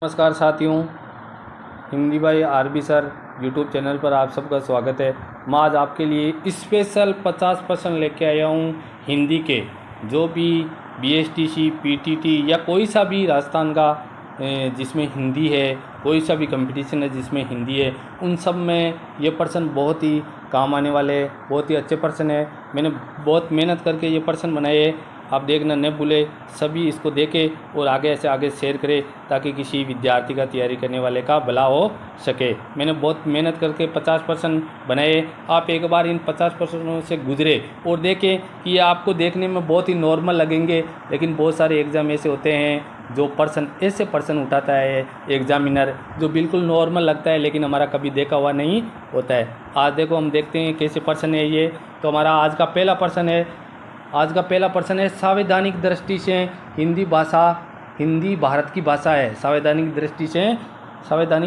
नमस्कार साथियों, हिंदी भाई आरबी सर यूट्यूब चैनल पर आप सबका स्वागत है। मैं आज आपके लिए स्पेशल 50% लेके आया हूँ हिंदी के। जो भी बीएसटीसी, पीटीटी या कोई सा भी राजस्थान का जिसमें हिंदी है, कोई सा भी कंपटीशन है जिसमें हिंदी है, उन सब में ये पर्सन बहुत ही काम आने वाले, बहुत ही अच्छे पर्सन है। मैंने बहुत मेहनत करके ये पर्सन बनाए हैं। आप देखना न भूले, सभी इसको देखें और आगे से आगे शेयर करें ताकि किसी विद्यार्थी का तैयारी करने वाले का भला हो सके। मैंने बहुत मेहनत करके 50% बनाए। आप एक बार इन 50% से गुजरे और देखें कि ये आपको देखने में बहुत ही नॉर्मल लगेंगे, लेकिन बहुत सारे एग्ज़ाम ऐसे होते हैं जो ऐसे पर्सन उठाता है एग्जामिनर, जो बिल्कुल नॉर्मल लगता है लेकिन हमारा कभी देखा हुआ नहीं होता है। आज देखो, हम देखते हैं कैसे पर्सन है ये। तो हमारा आज का पहला पर्सन है संवैधानिक दृष्टि से हिंदी भाषा, हिंदी भारत की भाषा है। संवैधानिक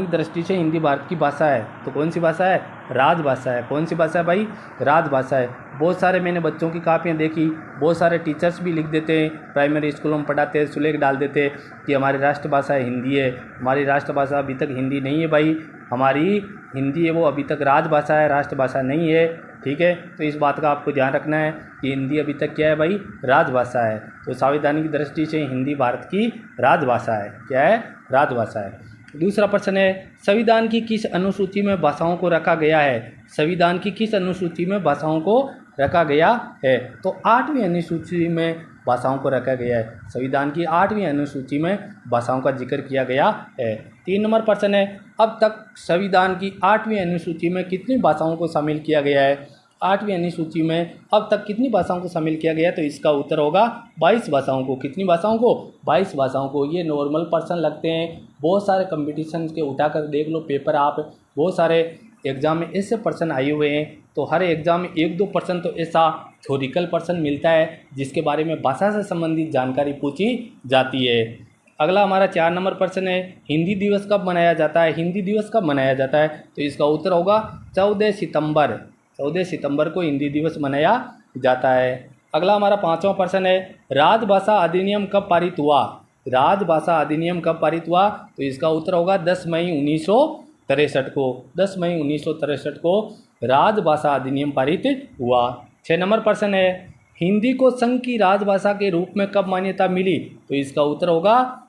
दृष्टि से हिंदी भारत की भाषा है। तो कौन सी भाषा है? राजभाषा है। कौन सी भाषा है भाई? राजभाषा है। बहुत सारे मैंने बच्चों की कापियाँ देखी, बहुत सारे टीचर्स भी लिख देते हैं, प्राइमरी स्कूलों में पढ़ाते हैं, सुलेख डाल देते हैं कि हमारी राष्ट्रभाषा हिंदी है। हमारी राष्ट्रभाषा अभी तक हिंदी नहीं है भाई, हमारी हिंदी है वो अभी तक राजभाषा है, राष्ट्रभाषा नहीं है। ठीक है, तो इस बात का आपको ध्यान रखना है कि हिंदी अभी तक क्या है भाई? राजभाषा है। तो संवैधानिक दृष्टि से हिंदी भारत की राजभाषा है। क्या है? राजभाषा है। दूसरा प्रश्न है, संविधान की किस अनुसूची में भाषाओं को रखा गया है? संविधान की किस अनुसूची में भाषाओं को रखा गया है? तो 8वीं अनुसूची में भाषाओं को रखा गया है। संविधान की 8वीं अनुसूची में भाषाओं का जिक्र किया गया है। 3 नंबर प्रश्न है, अब तक संविधान की 8वीं अनुसूची में कितनी भाषाओं को शामिल किया गया है? 8वीं अनुसूची में अब तक कितनी भाषाओं को शामिल किया गया है? तो इसका उत्तर होगा 22 भाषाओं को। कितनी भाषाओं को? 22 भाषाओं को। ये नॉर्मल पर्सन लगते हैं। बहुत सारे कंपटीशन के उठाकर देख लो पेपर आप, बहुत सारे एग्ज़ाम में ऐसे पर्सन आए हुए हैं। तो हर एग्ज़ाम में 1-2% तो ऐसा थ्योरिकल पर्सन मिलता है जिसके बारे में भाषा से संबंधित जानकारी पूछी जाती है। अगला हमारा 4 नंबर प्रश्न है, हिंदी दिवस कब मनाया जाता है? हिंदी दिवस कब मनाया जाता है? तो इसका उत्तर होगा 14 सितंबर। 14 सितंबर को हिंदी दिवस मनाया जाता है। अगला हमारा 5वां प्रश्न है, राजभाषा अधिनियम कब पारित हुआ? राजभाषा अधिनियम कब पारित हुआ? तो इसका उत्तर होगा 10 मई 1963 को। 10 मई 1963 को राजभाषा अधिनियम पारित हुआ। 6 नंबर प्रश्न है, हिंदी को संघ की राजभाषा के रूप में कब मान्यता मिली? तो इसका उत्तर होगा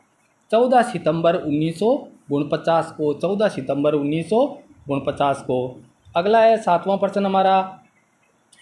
14 सितंबर 1949 को। 14 सितंबर 1949 को। अगला है 7वां प्रश्न हमारा,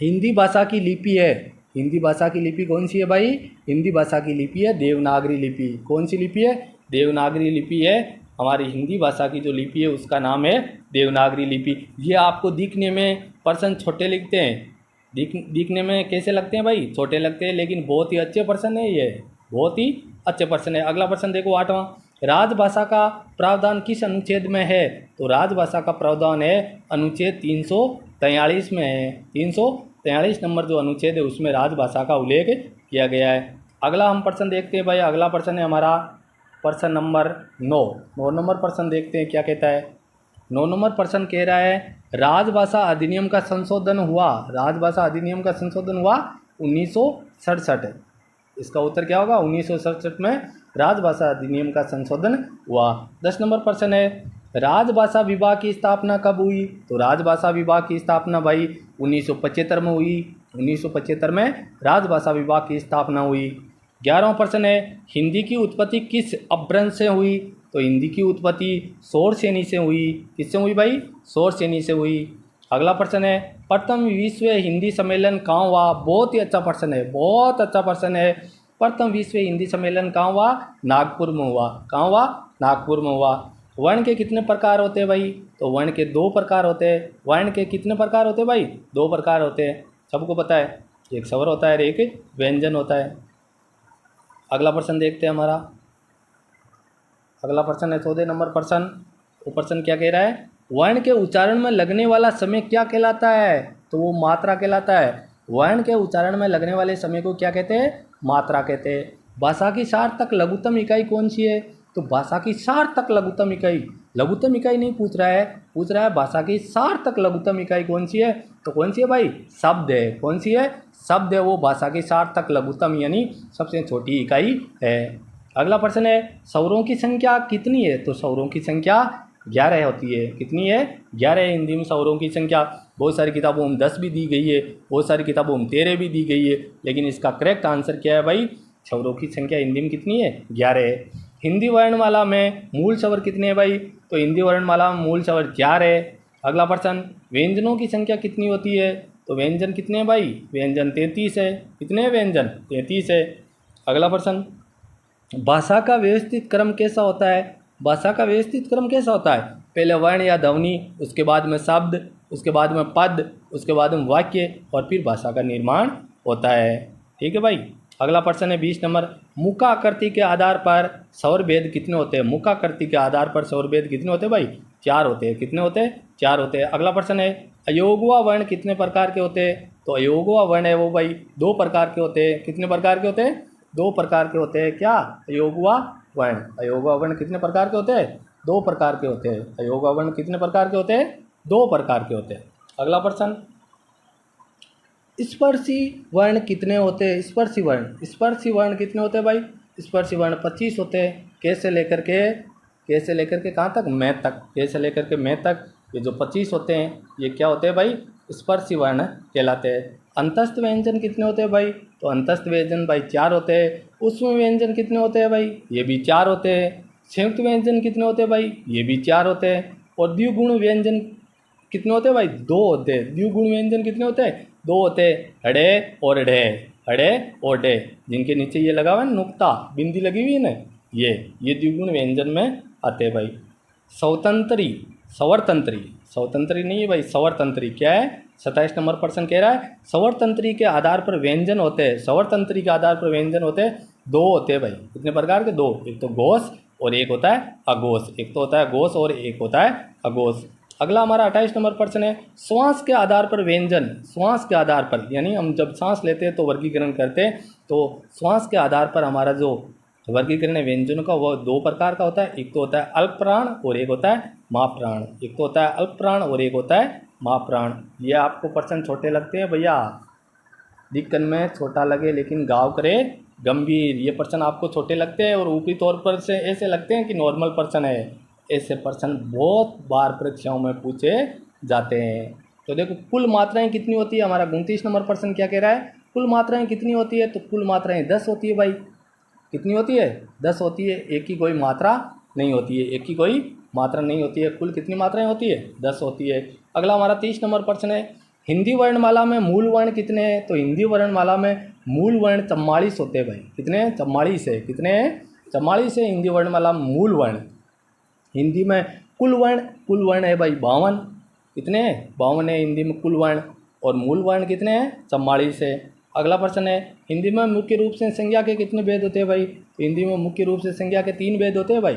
हिंदी भाषा की लिपि है। हिंदी भाषा की लिपि कौन सी है भाई? हिंदी भाषा की लिपि है देवनागरी लिपि। कौन सी लिपि है? देवनागरी लिपि है। हमारी हिंदी भाषा की जो लिपि है उसका नाम है देवनागरी लिपि। ये आपको दिखने में पर्सन छोटे लिखते हैं, दिखने में कैसे लगते हैं भाई? छोटे लगते हैं, लेकिन बहुत ही अच्छे पर्सन है ये, बहुत ही अच्छे पर्सन है। अगला प्रश्न देखो 8वां, राजभाषा का प्रावधान किस अनुच्छेद में है? तो राजभाषा का प्रावधान है अनुच्छेद 343 में है। 343 नंबर जो अनुच्छेद है उसमें राजभाषा का उल्लेख किया गया है। अगला हम प्रश्न देखते हैं भाई। अगला प्रश्न है हमारा प्रश्न नंबर 9। 9 नंबर प्रश्न देखते हैं क्या कहता है। 9 नंबर प्रश्न कह रहा है, राजभाषा अधिनियम का संशोधन हुआ। राजभाषा अधिनियम का संशोधन हुआ 1967। इसका उत्तर क्या होगा? 1967 में राजभाषा अधिनियम का संशोधन हुआ। 10 नंबर प्रश्न है, राजभाषा विभाग की स्थापना कब हुई? तो राजभाषा विभाग की स्थापना भाई 1975 में हुई। 1975 में राजभाषा विभाग की स्थापना हुई। 11वां प्रश्न है, हिंदी की उत्पत्ति किस अपभ्रंश से हुई? तो हिंदी की उत्पत्ति शौरसेनी से हुई। किससे हुई भाई? शौरसेनी से हुई। अगला प्रश्न है, प्रथम विश्व हिंदी सम्मेलन कहाँ हुआ? बहुत ही अच्छा प्रश्न है, बहुत अच्छा प्रश्न है। प्रथम विश्व हिंदी सम्मेलन कहाँ हुआ? नागपुर में हुआ। कहाँ हुआ? नागपुर में हुआ। वर्ण के कितने प्रकार होते हैं भाई? तो वर्ण के 2 प्रकार होते हैं। वर्ण के कितने प्रकार होते हैं भाई? 2 प्रकार होते हैं, सबको पता है। एक स्वर होता है और एक व्यंजन होता है। अगला प्रश्न देखते हैं हमारा। अगला प्रश्न है 14 नंबर प्रश्न। वो प्रश्न क्या कह रहा है, वर्ण के उच्चारण में लगने वाला समय क्या कहलाता है? तो वो मात्रा कहलाता है। वर्ण के उच्चारण में लगने वाले समय को क्या कहते हैं? मात्रा कहते हैं। भाषा की सार्थक लघुत्तम इकाई कौन सी है? तो भाषा की सार्थक लघुत्तम इकाई, लघुत्तम इकाई नहीं पूछ रहा है, पूछ रहा है भाषा की सार्थक लघुत्तम इकाई कौन सी है? तो कौन सी है भाई? शब्द है। कौन सी है? शब्द है, वो भाषा की सार्थक लघुत्तम यानी सबसे छोटी इकाई है। अगला प्रश्न है स्वरों की संख्या कितनी है? तो स्वरों की संख्या 11 होती है। कितनी है? 11 है हिंदी में स्वरों की संख्या। बहुत सारी किताबों में 10 भी दी गई है, बहुत सारी किताबों में 13 भी दी गई है, लेकिन इसका करेक्ट आंसर क्या है भाई? स्वरों की संख्या हिंदी में कितनी है? 11 है। हिंदी वर्णमाला में मूल स्वर कितने हैं भाई? तो हिंदी वर्णमाला में मूल स्वर 4 है। अगला प्रश्न, व्यंजनों की संख्या कितनी होती है? तो व्यंजन कितने हैं भाई? व्यंजन 33 है। कितने व्यंजन? 33 है। अगला प्रश्न, भाषा का व्यवस्थित क्रम कैसा होता है? भाषा का व्यवस्थित क्रम कैसा होता है? पहले वर्ण या ध्वनि, उसके बाद में शब्द, उसके बाद में पद, उसके बाद में वाक्य, और फिर भाषा का निर्माण होता है। ठीक है भाई। अगला प्रश्न है 20 नंबर, मुखाकृति के आधार पर स्वर भेद कितने होते हैं? मुखाकृति के आधार पर स्वर भेद कितने होते हैं भाई? 4 होते हैं। कितने होते हैं? 4 होते हैं। अगला प्रश्न है अयोगवा वर्ण कितने प्रकार के होते हैं? तो अयोगवा वर्ण है वो भाई 2 प्रकार के होते हैं। कितने प्रकार के होते हैं? 2 प्रकार के होते हैं। क्या? अयोगवा वर्ण। अयोगवा वर्ण कितने प्रकार के होते हैं? 2 प्रकार के होते हैं। अयोगवा वर्ण कितने प्रकार के होते हैं? 2 प्रकार के होते हैं। अगला प्रश्न, स्पर्शी वर्ण कितने होते हैं? स्पर्शी वर्ण कितने होते हैं भाई? स्पर्शी वर्ण 25 होते हैं। कैसे लेकर के कहाँ तक? मैं तक। कैसे लेकर के मैं तक, ये जो 25 होते हैं ये क्या होते हैं भाई? स्पर्शी वर्ण कहलाते हैं। अंतस्थ व्यंजन कितने होते हैं भाई? तो अंतस्थ व्यंजन भाई 4 होते हैं। ऊष्म व्यंजन कितने होते हैं भाई? ये भी 4 होते हैं। संयुक्त व्यंजन कितने होते हैं भाई? ये भी 4 होते हैं। और द्विगुण व्यंजन कितने होते हैं भाई? 2 होते हैं। द्विगुण व्यंजन कितने होते हैं? 2 होते हैं। हड़े और ढे, हड़े और ढे, जिनके नीचे ये लगा हुआ है नुक्ता, बिंदी लगी हुई है ना, ये द्विगुण व्यंजन में आते हैं भाई। स्वतंत्री, स्वरतंत्री, स्वतंत्री नहीं है भाई, स्वरतंत्री क्या है? 27 नंबर प्रश्न कह रहा है स्वरतंत्री के आधार पर व्यंजन होते हैं। स्वरतंत्री के आधार पर व्यंजन होते हैं 2 होते हैं भाई। कितने प्रकार के? 2। एक तो घोष और एक होता है अघोष। एक तो होता है घोष और एक होता है अघोष। अगला हमारा 28 नंबर प्रश्न है श्वास के आधार पर व्यंजन। श्वास के आधार पर, यानी हम जब सांस लेते हैं तो वर्गीकरण करते हैं, तो श्वास के आधार पर हमारा जो वर्गीकरण है व्यंजनों का वो 2 प्रकार का होता है। एक तो होता है अल्प प्राण और एक होता है महाप्राण। एक तो होता है अल्प प्राण और एक होता है महाप्राण। ये आपको प्रश्न छोटे लगते हैं भैया, दिक्कत में छोटा लगे लेकिन गाँव करे गंभीर। ये प्रश्न आपको छोटे लगते हैं और ऊपरी तौर पर से ऐसे लगते हैं कि नॉर्मल प्रश्न है। ऐसे प्रश्न बहुत बार परीक्षाओं में पूछे जाते हैं। तो देखो कुल मात्राएं कितनी होती है? हमारा 29 नंबर प्रश्न क्या कह रहा है? कुल मात्राएं कितनी होती है? तो कुल मात्राएं 10 होती है भाई। कितनी होती है? 10 होती है। एक की कोई मात्रा नहीं होती है, एक की कोई मात्रा नहीं होती है। कुल कितनी मात्राएं होती है? 10 होती है। अगला हमारा 30 नंबर प्रश्न है हिंदी वर्णमाला में मूल वर्ण कितने हैं? तो हिंदी वर्णमाला में मूल वर्ण 44 होते हैं भाई। कितने हैं? 44 है। कितने हैं? 44 है हिंदी वर्णमाला में मूल वर्ण। हिंदी में कुल वर्ण है भाई 52। कितने हैं? 52 है हिंदी में कुल वर्ण। और मूल वर्ण कितने हैं? 44 है। अगला प्रश्न है हिंदी में मुख्य रूप से संज्ञा के कितने भेद होते हैं भाई? तो हिंदी में मुख्य रूप से संज्ञा के 3 भेद होते हैं भाई।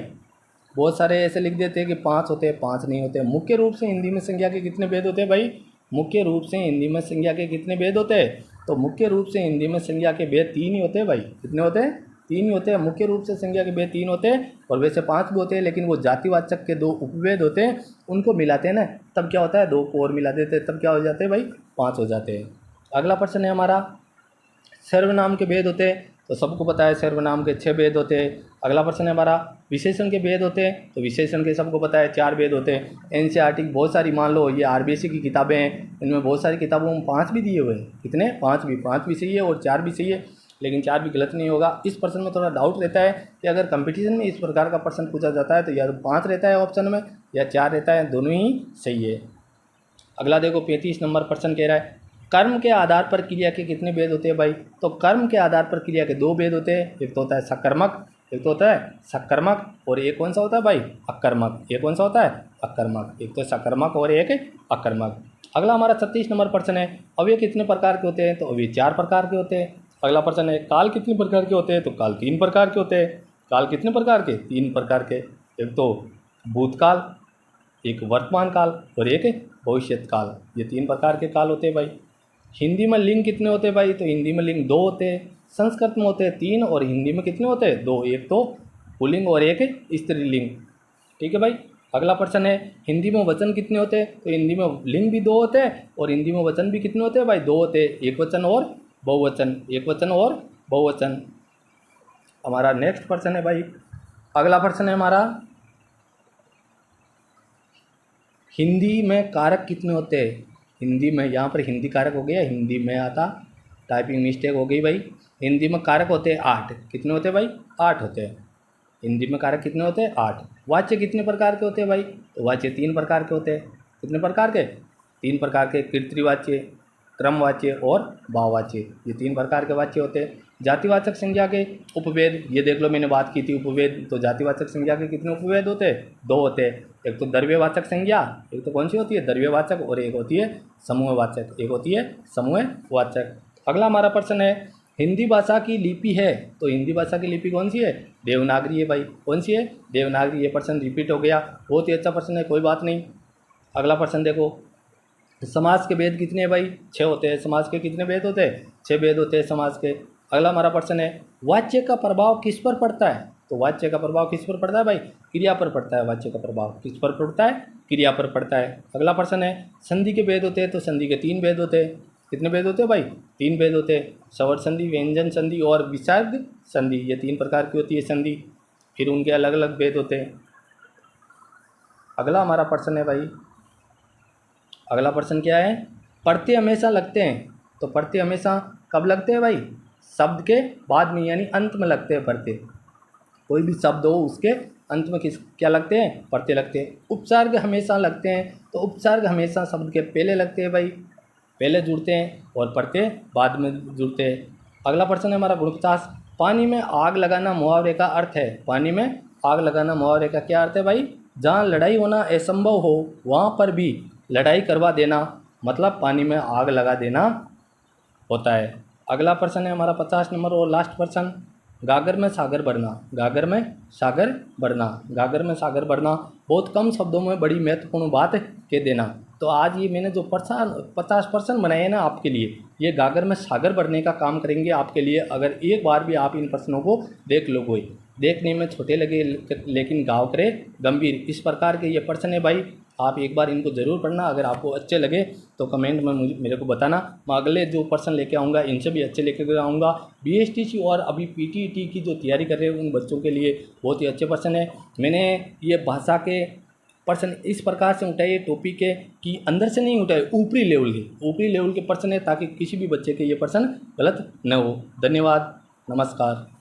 बहुत सारे ऐसे लिख देते हैं कि 5 होते हैं, 5 नहीं होते। मुख्य रूप से हिंदी में संज्ञा के कितने भेद होते हैं भाई? मुख्य रूप से हिंदी में संज्ञा के कितने भेद होते हैं? तो मुख्य रूप से हिंदी में संज्ञा के भेद 3 ही होते हैं भाई। कितने होते हैं? 3 ही होते हैं। मुख्य रूप से संज्ञा के भेद 3 होते हैं, और वैसे 5 भी होते हैं, लेकिन वो जातिवाचक के 2 उपभेद होते हैं, उनको मिलाते हैं ना, तब क्या होता है? 2 को और मिला देते हैं, तब क्या हो जाते हैं भाई? 5 हो जाते हैं। अगला प्रश्न है हमारा सर्वनाम के भेद होते हैं। तो सबको पता है सर्वनाम के 6 भेद होते हैं। अगला प्रश्न है हमारा विशेषण के भेद होते हैं। तो विशेषण के सबको पता है 4 भेद होते हैं। एनसीईआरटी की बहुत सारी, मान लो ये आरबीएससी की किताबें हैं, इनमें बहुत सारी किताबों में 5 भी दिए हुए हैं। कितने? 5 भी सही है और 4 भी सही है, लेकिन 4 भी गलत नहीं होगा। इस प्रश्न में थोड़ा डाउट रहता है कि अगर कंपटीशन में इस प्रकार का प्रश्न पूछा जाता है तो या तो 5 रहता है ऑप्शन में या 4 रहता है, दोनों ही सही है। अगला देखो 35 नंबर प्रश्न कह रहा है कर्म के आधार पर क्रिया के कितने भेद होते हैं भाई? तो कर्म के आधार पर क्रिया के 2 भेद होते हैं। एक तो होता है सकर्मक, एक तो होता है सकर्मक, और एक कौन सा होता है भाई? अकर्मक। एक कौन सा होता है? अकर्मक। एक तो सकर्मक और एक अकर्मक। अगला हमारा 36 नंबर प्रश्न है अव्यय कितने प्रकार के होते हैं? तो अव्यय 4 प्रकार के होते हैं। अगला प्रश्न है काल कितने प्रकार के होते हैं? तो काल 3 प्रकार के होते हैं। काल कितने प्रकार के? 3 प्रकार के। एक तो भूतकाल, एक वर्तमान काल और एक भविष्यत काल। ये 3 प्रकार के काल होते हैं भाई। हिंदी में लिंग कितने होते हैं भाई? तो हिंदी में लिंग 2 होते हैं। संस्कृत में होते हैं 3 और हिंदी में कितने होते हैं? 2। एक तो पुल्लिंग और एक स्त्रीलिंग। ठीक है भाई। अगला प्रश्न है हिंदी में वचन कितने होते हैं? तो हिंदी में लिंग भी 2 होते हैं और हिंदी में वचन भी कितने होते हैं भाई? 2 होते हैं, एक वचन और बहुवचन। एक वचन और बहुवचन। हमारा नेक्स्ट पर्सन है भाई, अगला पर्सन है हमारा, हिंदी में कारक कितने होते हैं। हिंदी में, यहाँ पर हिंदी कारक हो गया, हिंदी में आता, टाइपिंग मिस्टेक हो गई भाई। हिंदी में कारक होते हैं 8। कितने होते हैं भाई? 8 होते हैं। हिंदी में कारक कितने होते हैं? 8। वाच्य कितने प्रकार के होते हैं भाई? तो वाच्य 3 प्रकार के होते हैं। कितने प्रकार के? 3 प्रकार के, कीर्तिवाच्य, क्रमवाच्य और भाववाच्य, ये 3 प्रकार के वाच्य होते हैं। जातिवाचक संज्ञा के उपभेद, ये देख लो मैंने बात की थी उपभेद, तो जातिवाचक संज्ञा के कितने उपभेद होते हैं? 2 होते हैं। एक तो द्रव्यवाचक संज्ञा, एक तो कौन सी होती है? द्रव्यवाचक, और एक होती है समूहवाचक, एक होती है समूहवाचक। अगला हमारा प्रश्न है, हिंदी भाषा की लिपि है, तो हिंदी भाषा की लिपि कौन सी है? देवनागरी है भाई। कौन सी है? देवनागरी। ये प्रश्न रिपीट हो गया, बहुत ही अच्छा प्रश्न है, कोई बात नहीं। अगला प्रश्न देखो, समाज के भेद कितने हैं भाई? 6 होते हैं। समाज के कितने भेद होते हैं? 6 भेद होते हैं समाज के। अगला हमारा प्रश्न है, वाच्य का प्रभाव किस पर पड़ता है? तो वाच्य का प्रभाव किस पर पड़ता है भाई? क्रिया पर पड़ता है। वाच्य का प्रभाव किस पर पड़ता है? क्रिया पर पड़ता है। अगला प्रश्न है, संधि के भेद होते हैं, तो संधि के 3 भेद होते हैं। कितने भेद होते हैं भाई? 3 भेद होते हैं। स्वर संधि, व्यंजन संधि और विसर्ग संधि, ये 3 प्रकार की होती है संधि, फिर उनके अलग अलग भेद होते हैं। अगला हमारा प्रश्न है भाई, अगला प्रश्न क्या है? प्रत्यय हमेशा लगते हैं, तो प्रत्यय हमेशा कब लगते हैं भाई? शब्द के बाद में, यानी अंत में लगते हैं प्रत्यय। कोई भी शब्द हो उसके अंत में क्या लगते हैं? प्रत्यय लगते हैं। उपसर्ग हमेशा लगते हैं, तो उपसर्ग हमेशा शब्द के पहले लगते हैं भाई, पहले जुड़ते हैं, और प्रत्यय बाद में जुड़ते हैं। अगला प्रश्न है हमारा, गुण 50, पानी में आग लगाना मुहावरे का अर्थ है। पानी में आग लगाना मुहावरे का क्या अर्थ है भाई? जहाँ लड़ाई होना असंभव हो वहाँ पर भी लड़ाई करवा देना, मतलब पानी में आग लगा देना होता है। अगला प्रश्न है हमारा 50 नंबर और लास्ट प्रश्न, गागर में सागर बढ़ना। गागर में सागर बढ़ना, गागर में सागर बढ़ना, बहुत कम शब्दों में बड़ी महत्वपूर्ण बात कह देना। तो आज ये मैंने जो 50 प्रश्न बनाए हैं ना आपके लिए, ये गागर में सागर बढ़ने का काम करेंगे आपके लिए, अगर एक बार भी आप इन प्रश्नों को देख लोगे। देखने में छोटे लगे लेकिन गाँव करे गंभीर, इस प्रकार के ये प्रश्न है भाई। आप एक बार इनको ज़रूर पढ़ना, अगर आपको अच्छे लगे तो कमेंट में मेरे को बताना। मैं अगले जो प्रश्न लेके आऊँगा इनसे भी अच्छे लेके आऊँगा। BSTC और अभी PTET की जो तैयारी कर रहे हैं उन बच्चों के लिए बहुत ही अच्छे प्रश्न है। मैंने ये भाषा के प्रश्न इस प्रकार से उठाए टॉपिक है कि अंदर से नहीं उठाए, ऊपरी लेवल के प्रश्न है, ताकि किसी भी बच्चे के ये प्रश्न गलत न हो। धन्यवाद, नमस्कार।